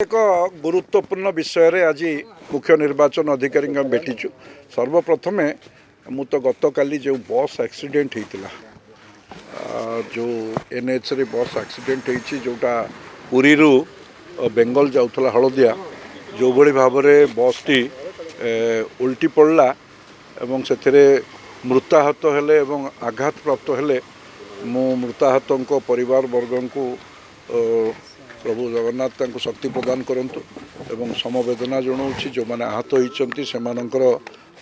एक गुरुत्वपूर्ण विषय रे आज मुख्य निर्वाचन अधिकारी भेटिचु। सर्वप्रथमे मु तो गत काली जो बस एक्सीडेंट होता जो एनएच रे बस एक्सीडेंट होती जोटा पुरी रु बेंगल जाऊला हलदिया जो भली भाव में बस टी उल्टी पड़ला एवं से मृताहत हेले एवं आघात प्राप्त हेले मु मृताहतों परिवार वर्ग को प्रभु जगन्नाथ शक्ति प्रदान करंतु एवं समवेदना जनाऊँगी जो मैंने आहत होती से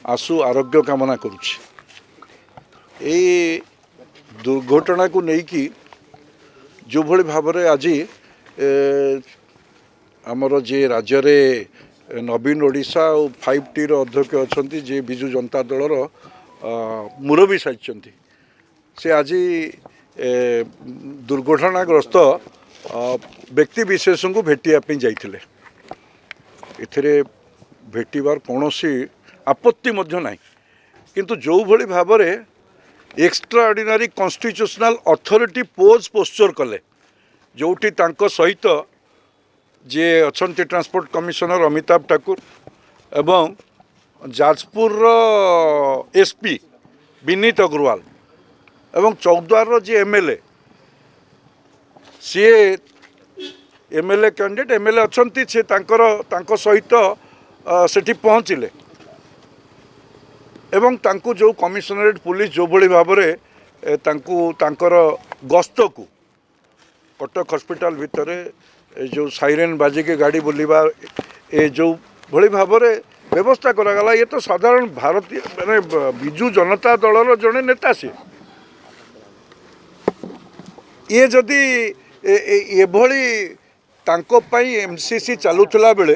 आशु आरोग्य कामना करुच्ची। दुर्घटना को लेकिन जो भली भाव में आज आमर जे राज्य रे नवीन ओडिशा और 5T अध्यक्ष अच्छा जे विजु जनता दलर मुरबी साजिंट से आज दुर्घटनाग्रस्त व्यक्ति विशेष को भेटापी जाइए। एथिरे भेटार कौन आपत्ति ना किंतु जो भली भाव में एक्स्ट्राऑर्डिनरी कॉन्स्टिट्यूशनल अथॉरिटी पोस्चर कले जोटी तांको सहित जे अच्छा ट्रांसपोर्ट कमिशनर अमिताभ ठाकुर एवं जाजपुर एसपी विनीत अग्रवाल एवं चौद्वार जी एमएलए सी एमएलए कैंडिडेट एमएलए अच्छा से तांको सहित सेठी पहुँचले एवं तांको जो कमिशनरेट पुलिस जो भली भाव में तांकर गस्त को कटक हॉस्पिटल भितर जो साइरेन बाजिक गाड़ी बुलवा ए जो भली भाव में व्यवस्था करागला ये तो साधारण भारतीय माने विजु जनता दलर जड़े नेता सी ये जदि एभली तांको पाई एमसीसी चलुला बेले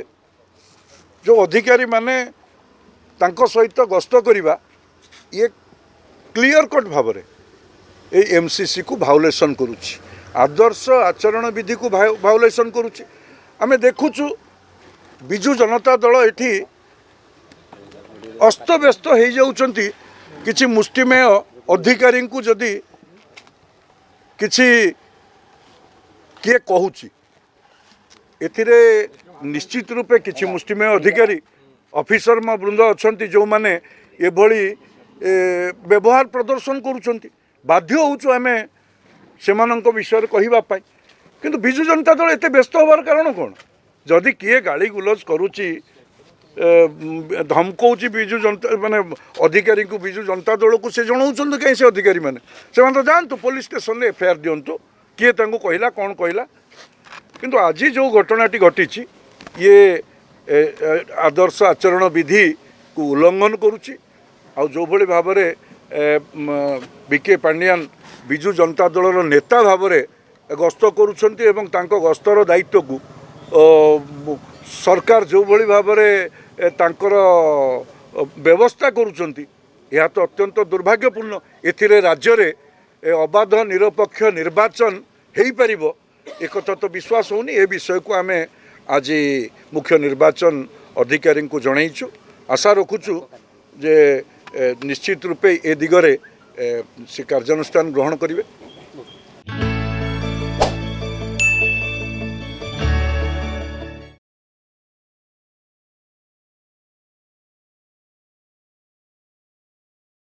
जो अधिकारी माने तांको सहित गस्त करवा ये क्लियर कट भाव में एमसीसी को भायोलेसन करुच्ची आदर्श आचरण विधि को भायोलेसन करुच्ची। आमे देखुचु विजु जनता दल एठी अस्तव्यस्त हो जाउचंती किछि मुष्टिमेय अधिकारी को जदि किछि किए कहूची एथिरे निश्चित रूपे किछि मुष्टिमेय अधिकारी ऑफिसर वृंद अच्छा जो माने ये भली व्यवहार प्रदर्शन करुँच बाध्य होचु आमे सेमानंक विषय कहवाई किंतु विजु जनता दल एते व्यस्त होवार कारण कौन जदि किए गाली गुलज करुच्ची धमकाऊँच विजु जनता माने अधिकारी को विजु जनता दल को से जनाऊँ कहीं से अधिकारी मैंने से तो जातु पुलिस स्टेशन में एफआईआर दिंतु किए कहला कौन कहला किंतु आज जो घटनाटी घटी ये आदर्श आचरण विधि को उल्लंघन करुच्ची आ जो भली भाव में बीके पांडियान विजु जनता दलर नेता भाव में गस्त करुछंती एवं तांको गस्तर दायित्व को सरकार जो भली भाव में तांकर व्यवस्था करुछंती यह तो अत्यंत दुर्भाग्यपूर्ण। एथिरे राज्य रे अबाध निरपेक्ष निर्वाचन हो पारिबो एक तो विश्वास होनी ए विषय को आमे आज मुख्य निर्वाचन अधिकारी को जनईचु आशा रखुचु जे निश्चित रूपे ए दिगरे से कार्यानुष्ठान ग्रहण करेंगे।